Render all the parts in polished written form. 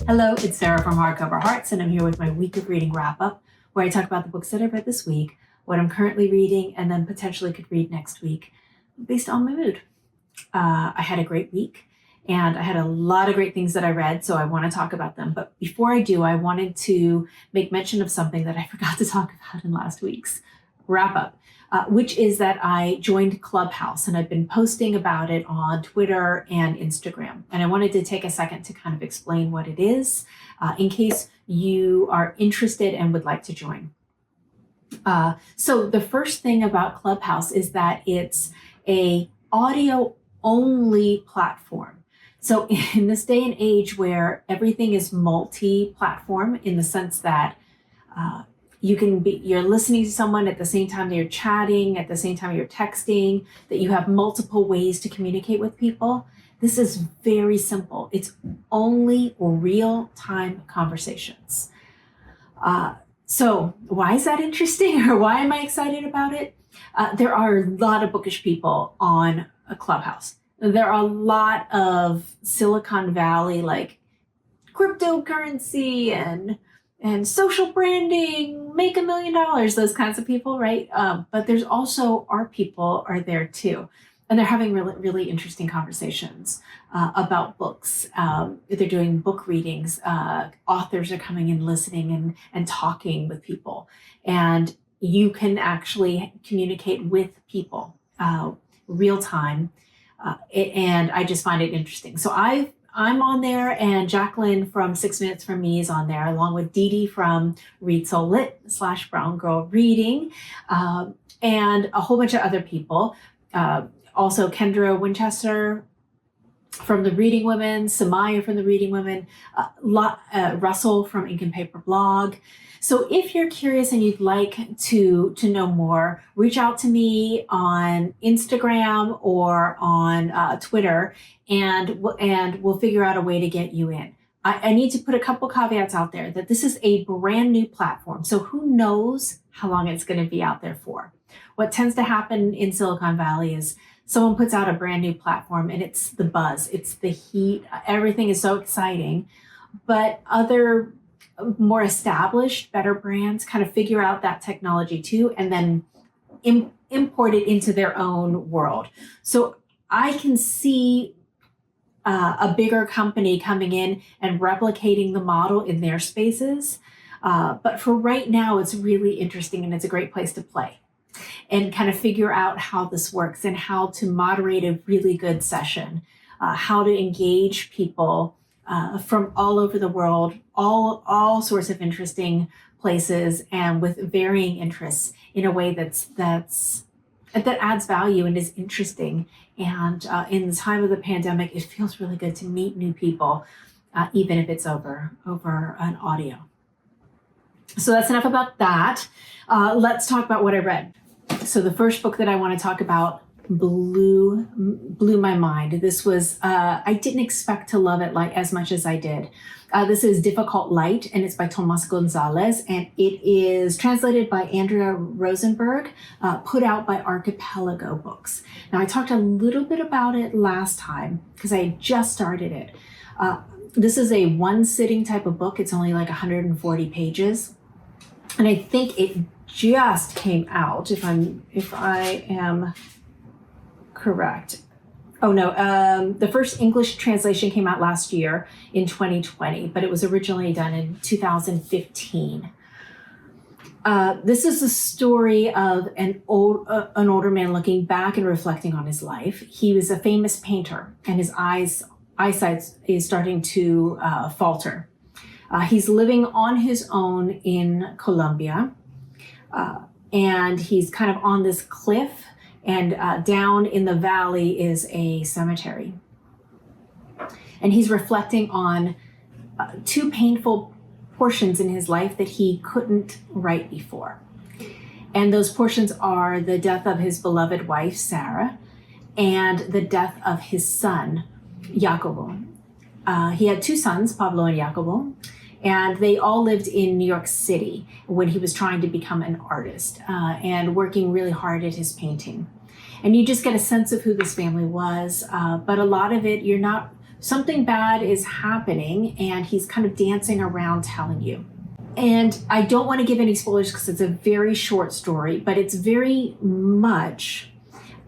Hello, it's Sarah from Hardcover Hearts, and I'm here with my week of reading wrap-up, where I talk about the books that I've read this week, what I'm currently reading, and then potentially could read next week based on my mood. I had a great week, and I had a lot of great things that I read, so I want to talk about them. But before I do, I wanted to make mention of something that I forgot to talk about in last week's wrap-up, which is that I joined Clubhouse, and I've been posting about it on Twitter and Instagram. And I wanted to take a second to kind of explain what it is in case you are interested and would like to join. So the first thing about Clubhouse is that it's a audio-only platform. So in this day and age where everything is multi-platform in the sense that you're listening to someone at the same time that you're chatting, at the same time you're texting, that you have multiple ways to communicate with people. This is very simple. It's only real-time conversations. So why is that interesting, or why am I excited about it? There are a lot of bookish people on a Clubhouse. There are a lot of Silicon Valley, like cryptocurrency and social branding, make $1 million, those kinds of people, right? But there's also art people are there too. And they're having really, really interesting conversations about books. They're doing book readings. Authors are coming and listening and talking with people. And you can actually communicate with people real time. And I just find it interesting. So I'm on there, and Jacqueline from 6 Minutes From Me is on there, along with Dee Dee from Read So Lit / Brown Girl Reading, and a whole bunch of other people. Also Kendra Winchester from the Reading Women, Samaya from the Reading Women, Russell from Ink and Paper Blog. So if you're curious and you'd like to know more, reach out to me on Instagram or on Twitter, and we'll figure out a way to get you in. I need to put a couple caveats out there that this is a brand new platform. So who knows how long it's going to be out there for. What tends to happen in Silicon Valley is someone puts out a brand new platform and it's the buzz, it's the heat, everything is so exciting, but other more established, better brands kind of figure out that technology too, and then import it into their own world. So I can see a bigger company coming in and replicating the model in their spaces. But for right now, it's really interesting, and it's a great place to play and kind of figure out how this works and how to moderate a really good session, how to engage people from all over the world, all sorts of interesting places and with varying interests in a way that adds value and is interesting. And in the time of the pandemic, it feels really good to meet new people, even if it's over an audio. So that's enough about that. Let's talk about what I read. So the first book that I want to talk about blew my mind. This was, I didn't expect to love it as much as I did. This is Difficult Light, and it's by Tomás González, and it is translated by Andrea Rosenberg, put out by Archipelago Books. Now, I talked a little bit about it last time because I had just started it. This is a one-sitting type of book. It's only like 140 pages, and I think it just came out, if I am correct. Oh no, the first English translation came out last year in 2020, but it was originally done in 2015. This is the story of an older man looking back and reflecting on his life. He was a famous painter, and his eyesight is starting to falter. He's living on his own in Colombia, and he's kind of on this cliff, and down in the valley is a cemetery. And he's reflecting on two painful portions in his life that he couldn't write before. And those portions are the death of his beloved wife, Sarah, and the death of his son, Jacobo. He had two sons, Pablo and Jacobo, and they all lived in New York City when he was trying to become an artist and working really hard at his painting. And you just get a sense of who this family was, but a lot of it you're not something bad is happening and he's kind of dancing around telling you. And I don't want to give any spoilers because it's a very short story, but it's very much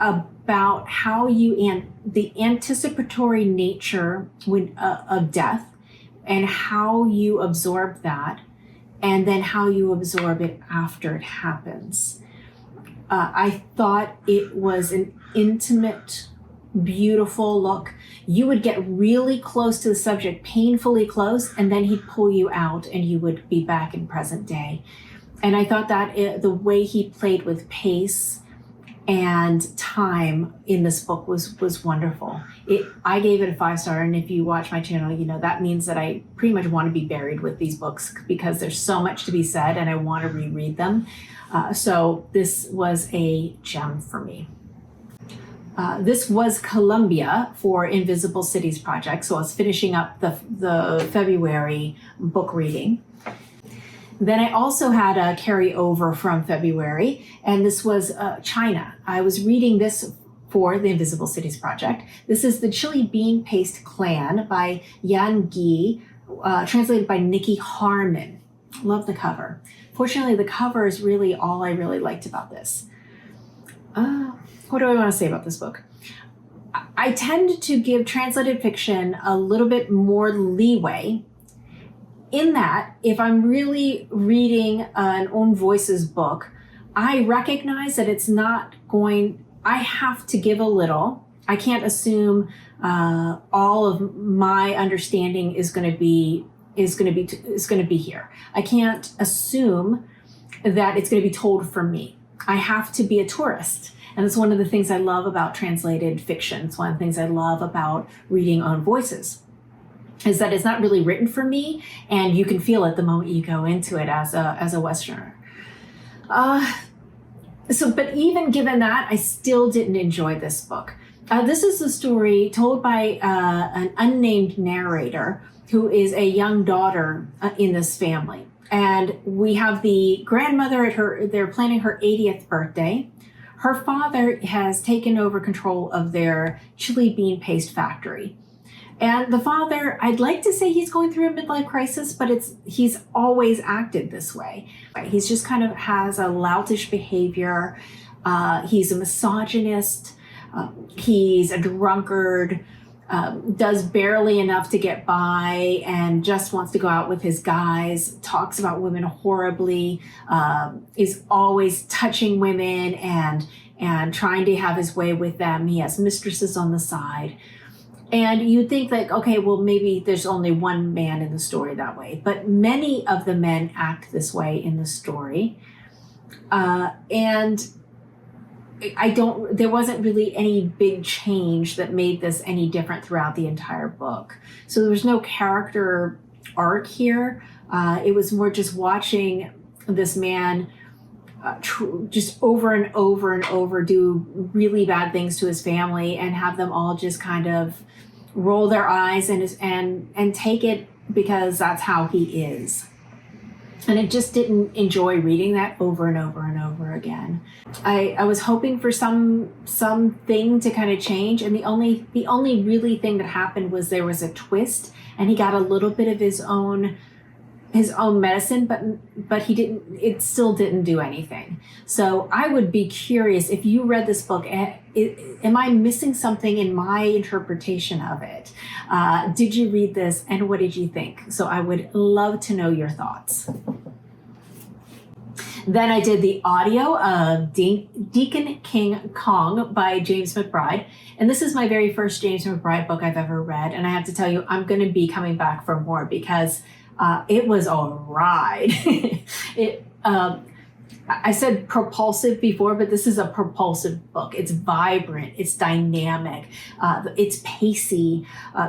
about how the anticipatory nature of death and how you absorb that, and then how you absorb it after it happens. I thought it was an intimate, beautiful look. You would get really close to the subject, painfully close, and then he'd pull you out and you would be back in present day. And I thought that the way he played with pace and time in this book was wonderful. I gave it a 5-star, and if you watch my channel, you know that means that I pretty much want to be buried with these books because there's so much to be said and I want to reread them. So this was a gem for me. This was Columbia for Invisible Cities Project, so I was finishing up the February book reading. Then I also had a carryover from February, and this was China. I was reading this for the Invisible Cities Project. This is the Chilli Bean Paste Clan by Yan Gi, translated by Nicky Harman. Love the cover. Fortunately, the cover is really all I really liked about this. What do I want to say about this book? I tend to give translated fiction a little bit more leeway in that if I'm really reading an Own Voices book, I recognize that it's not going, I have to give a little. I can't assume all of my understanding is going to be here. I can't assume that it's going to be told for me. I have to be a tourist. And it's one of the things I love about translated fiction. It's one of the things I love about reading Own Voices, is that it's not really written for me, and you can feel it the moment you go into it as a Westerner. But even given that, I still didn't enjoy this book. This is a story told by an unnamed narrator who is a young daughter in this family. And we have the grandmother they're planning her 80th birthday. Her father has taken over control of their chili bean paste factory. And the father, I'd like to say he's going through a midlife crisis, but he's always acted this way. He's just kind of has a loutish behavior. He's a misogynist. He's a drunkard, does barely enough to get by and just wants to go out with his guys, talks about women horribly, is always touching women and trying to have his way with them. He has mistresses on the side. And you think like, okay, well, maybe there's only one man in the story that way, but many of the men act this way in the story. And there wasn't really any big change that made this any different throughout the entire book. So there was no character arc here. It was more just watching this man just over and over and over do really bad things to his family and have them all just kind of roll their eyes and take it because that's how he is. And I just didn't enjoy reading that over and over and over again. I was hoping for something to kind of change, and the only really thing that happened was there was a twist, and he got a little bit of his own medicine, but he didn't. It still didn't do anything. So I would be curious if you read this book. Am I missing something in my interpretation of it? Did you read this, and what did you think? So I would love to know your thoughts. Then I did the audio of Deacon King Kong by James McBride. And this is my very first James McBride book I've ever read. And I have to tell you, I'm going to be coming back for more because it was a ride. I said propulsive before, but this is a propulsive book. It's vibrant, it's dynamic, it's pacey.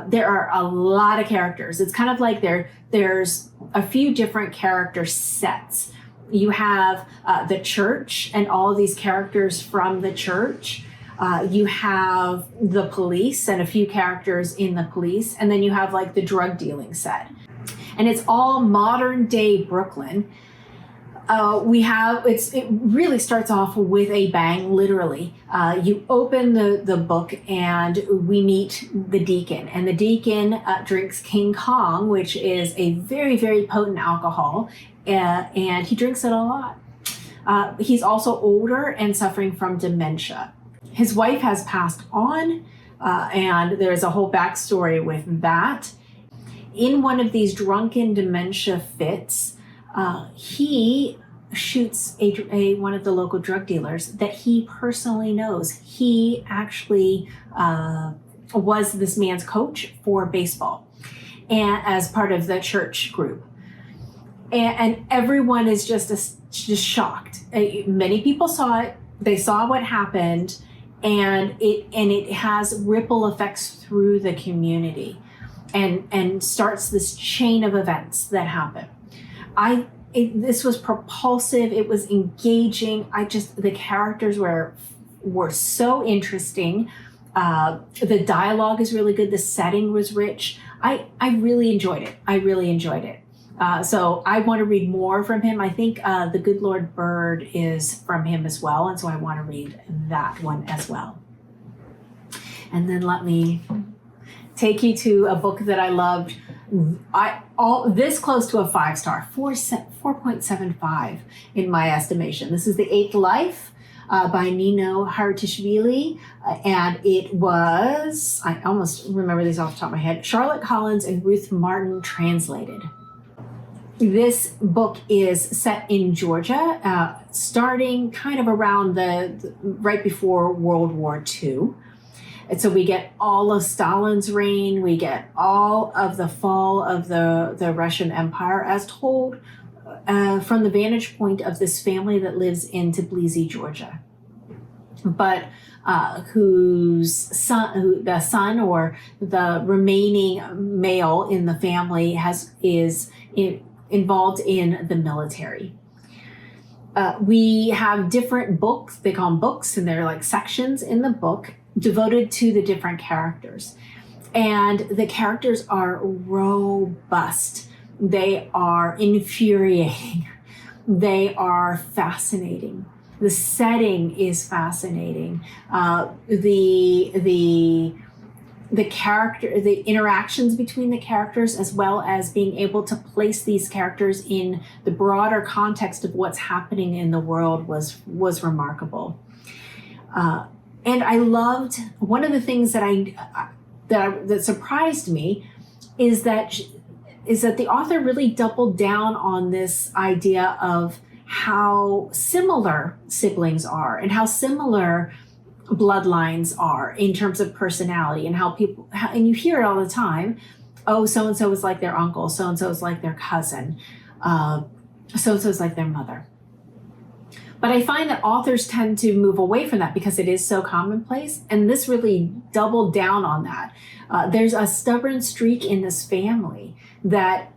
There are a lot of characters. It's kind of like there's a few different character sets. You have the church and all of these characters from the church. You have the police and a few characters in the police. And then you have like the drug dealing set. And it's all modern day Brooklyn. it really starts off with a bang, literally. You open the book and we meet the Deacon, and the Deacon drinks King Kong, which is a very, very potent alcohol, and he drinks it a lot. He's also older and suffering from dementia. His wife has passed on, and there's a whole backstory with that. In one of these drunken dementia fits, he shoots one of the local drug dealers that he personally knows. He actually was this man's coach for baseball, and as part of the church group. And everyone is just shocked. Many people saw it. They saw what happened, and it has ripple effects through the community, and starts this chain of events that happen. This was propulsive. It was engaging. The characters were so interesting. The dialogue is really good. The setting was rich. I really enjoyed it. So I want to read more from him. I think The Good Lord Bird is from him as well, and so I want to read that one as well. And then let me take you to a book that I loved. This close to a 5-star, 4.75 in my estimation. This is The Eighth Life by Nino Haratischvili, and it was, I almost remember these off the top of my head, Charlotte Collins and Ruth Martin translated. This book is set in Georgia, starting kind of around right before World War II. And so we get all of Stalin's reign, we get all of the fall of the Russian Empire as told from the vantage point of this family that lives in Tbilisi, Georgia. But the son or the remaining male in the family is involved in the military. We have different books, they call them books, and they're like sections in the book devoted to the different characters. And the characters are robust. They are infuriating. They are fascinating. The setting is fascinating. The interactions between the characters, as well as being able to place these characters in the broader context of what's happening in the world was remarkable. And I loved, one of the things that surprised me is that the author really doubled down on this idea of how similar siblings are and how similar bloodlines are in terms of personality, and and you hear it all the time. Oh, so-and-so is like their uncle, so-and-so is like their cousin, so-and-so is like their mother. But I find that authors tend to move away from that because it is so commonplace, and this really doubled down on that. There's a stubborn streak in this family that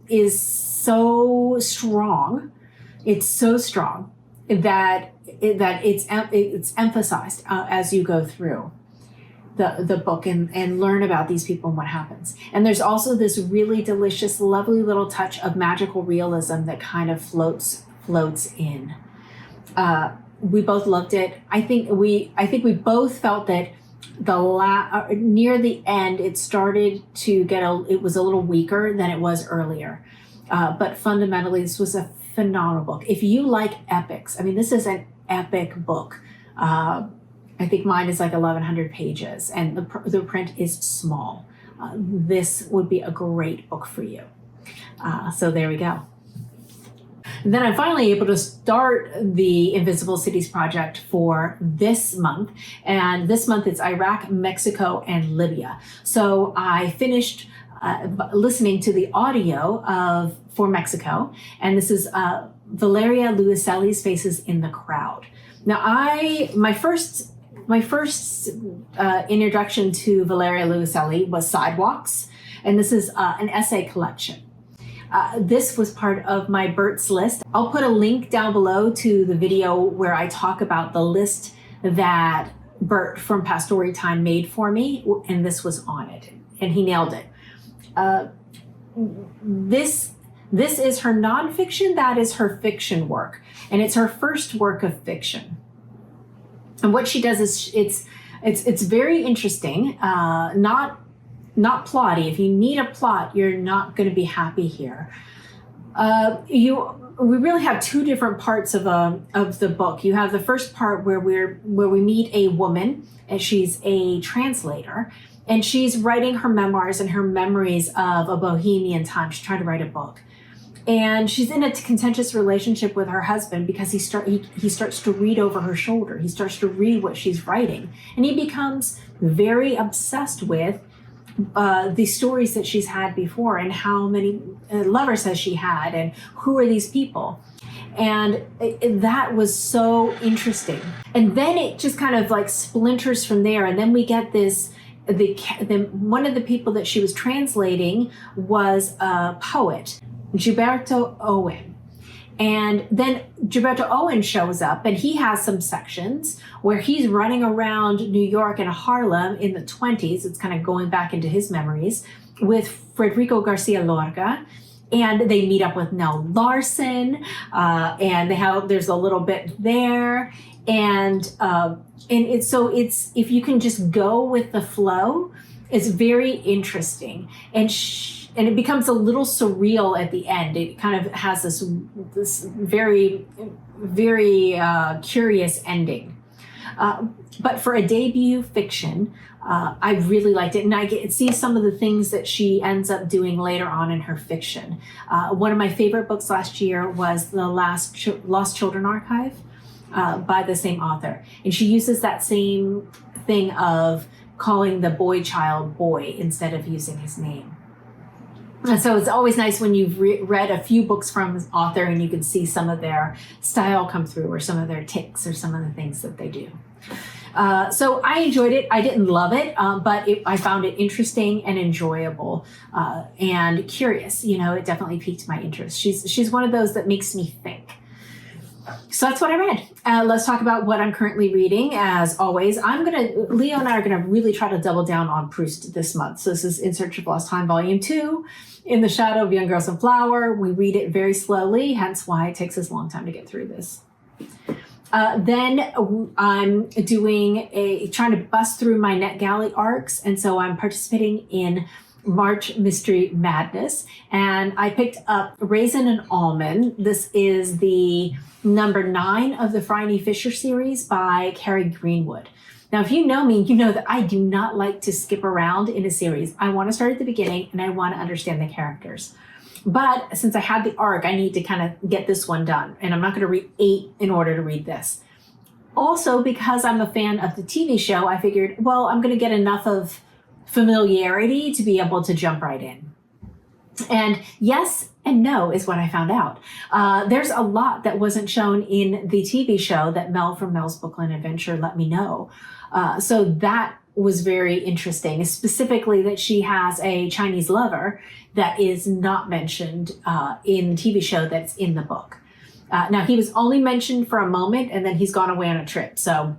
is so strong. It's so strong that it's emphasized as you go through the book and learn about these people and what happens. And there's also this really delicious, lovely little touch of magical realism that kind of floats in. We both loved it. I think we both felt that near the end it started to it was a little weaker than it was earlier. But fundamentally, this was a phenomenal book. If you like epics, I mean, this is an epic book. I think mine is like 1,100 pages, and the print is small. This would be a great book for you. So there we go. And then I'm finally able to start the Invisible Cities project for this month. And this month it's Iraq, Mexico, and Libya. So I finished listening to the audio for Mexico, and this is Valeria Luiselli's Faces in the Crowd. Now, my first introduction to Valeria Luiselli was Sidewalks, and this is an essay collection. This was part of my Bert's list. I'll put a link down below to the video where I talk about the list that Bert from Pastory Time made for me, and this was on it, and he nailed it. This is her nonfiction, that is her fiction work. And it's her first work of fiction. And what she does is it's very interesting, not plotty. If you need a plot, you're not going to be happy here. We really have two different parts of the book. You have the first part where we meet a woman, and she's a translator, and she's writing her memoirs and her memories of a bohemian time. She's trying to write a book. And she's in a contentious relationship with her husband because he starts to read over her shoulder. He starts to read what she's writing. And he becomes very obsessed with the stories that she's had before and how many lovers has she had and who are these people. And that was so interesting. And then it just kind of like splinters from there. And then we get this, one of the people that she was translating was a poet, Gilberto Owen. And then Gilberto Owen shows up, and he has some sections where he's running around New York and Harlem in the 20s. It's kind of going back into his memories with Federico Garcia Lorca. And they meet up with Nell Larson, and there's a little bit there. And it's if you can just go with the flow, it's very interesting. And it becomes a little surreal at the end. It kind of has this very, very curious ending. But for a debut fiction, I really liked it. And I see some of the things that she ends up doing later on in her fiction. One of my favorite books last year was The Lost Children Archive by the same author. And she uses that same thing of calling the boy child boy instead of using his name. And so it's always nice when you've read a few books from this author and you can see some of their style come through or some of their tics or some of the things that they do. So I enjoyed it. I didn't love it, but I found it interesting and enjoyable and curious. It definitely piqued my interest. She's one of those that makes me think. So that's what I read. Let's talk about what I'm currently reading. As always, Leo and I are going to really try to double down on Proust this month. So this is In Search of Lost Time, Volume 2, In the Shadow of Young Girls in Flower. We read it very slowly, hence why it takes us a long time to get through this. Then I'm trying to bust through my NetGalley arcs. And so I'm participating in March Mystery Madness. And I picked up Raisin and Almond. This is the number 9 of the Phryne Fisher series by Kerry Greenwood. Now, if you know me, you know that I do not like to skip around in a series. I want to start at the beginning and I want to understand the characters. But since I had the arc, I need to kind of get this one done. And I'm not going to read 8 in order to read this. Also, because I'm a fan of the TV show, I figured, well, I'm going to get enough of familiarity to be able to jump right in. And yes and no is what I found out. There's a lot that wasn't shown in the TV show that Mel from Mel's Bookland Adventure let me know. So that was very interesting, specifically that she has a Chinese lover that is not mentioned in the TV show that's in the book. Now, he was only mentioned for a moment, and then he's gone away on a trip. So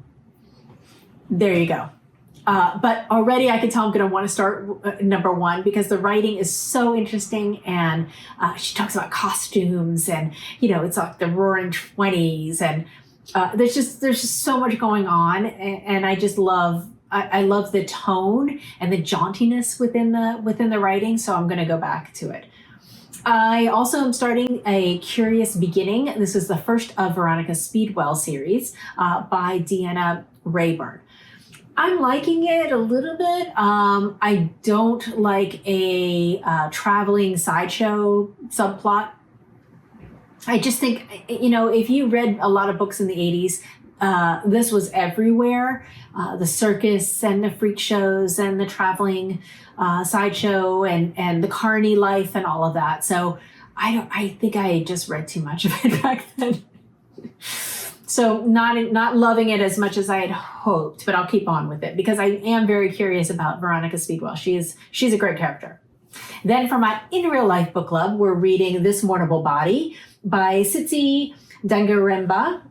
there you go. But already I can tell I'm going to want to start number 1 because the writing is so interesting. And she talks about costumes and, it's like the roaring 20s. And there's just so much going on. And I just love, I love the tone and the jauntiness within the writing. So I'm going to go back to it. I also am starting A Curious Beginning. This is the first of Veronica Speedwell series by Deanna Rayburn. I'm liking it a little bit. I don't like a traveling sideshow subplot. I just think, if you read a lot of books in the 80s, this was everywhere. The circus and the freak shows and the traveling sideshow and the carny life and all of that. So I think I just read too much of it back then. So not loving it as much as I had hoped, but I'll keep on with it because I am very curious about Veronica Speedwell. She's a great character. Then for my In Real Life book club, we're reading This Mournable Body by Tsitsi Dangaremba.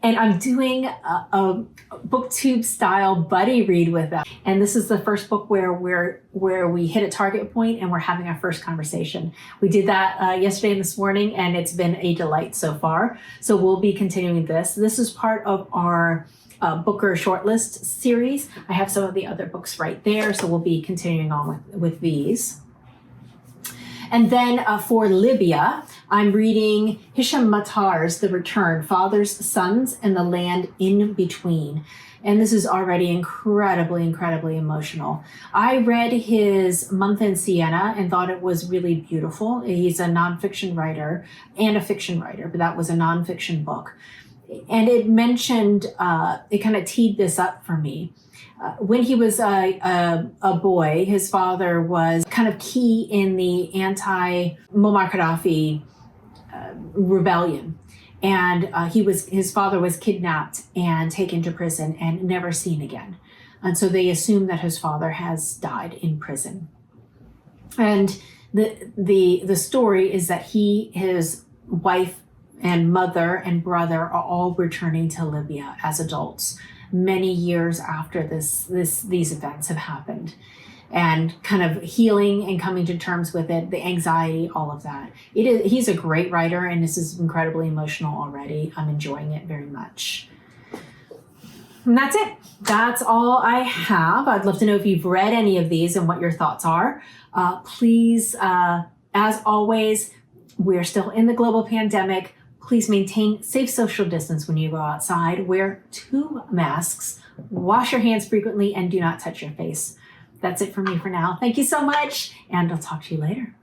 And I'm doing a booktube style buddy read with them. And this is the first book where we hit a target point and we're having our first conversation. We did that yesterday and this morning, and it's been a delight so far. So we'll be continuing this. This is part of our Booker shortlist series. I have some of the other books right there, so we'll be continuing on with these. And then for Libya, I'm reading Hisham Matar's The Return, Fathers, Sons, and the Land in Between. And this is already incredibly, incredibly emotional. I read his Month in Siena and thought it was really beautiful. He's a nonfiction writer and a fiction writer, but that was a nonfiction book. And it mentioned, it kind of teed this up for me. When he was a boy, his father was kind of key in the anti-Muammar Gaddafi rebellion. And his father was kidnapped and taken to prison and never seen again. And so they assume that his father has died in prison. And the story is that his wife and mother and brother are all returning to Libya as adults many years after these events have happened, and kind of healing and coming to terms with it, the anxiety, all of that. He's a great writer, and this is incredibly emotional already. I'm enjoying it very much. And that's it. That's all I have. I'd love to know if you've read any of these and what your thoughts are. Please, as always, we're still in the global pandemic. Please maintain safe social distance when you go outside. Wear 2 masks, wash your hands frequently, and do not touch your face. That's it for me for now. Thank you so much, and I'll talk to you later.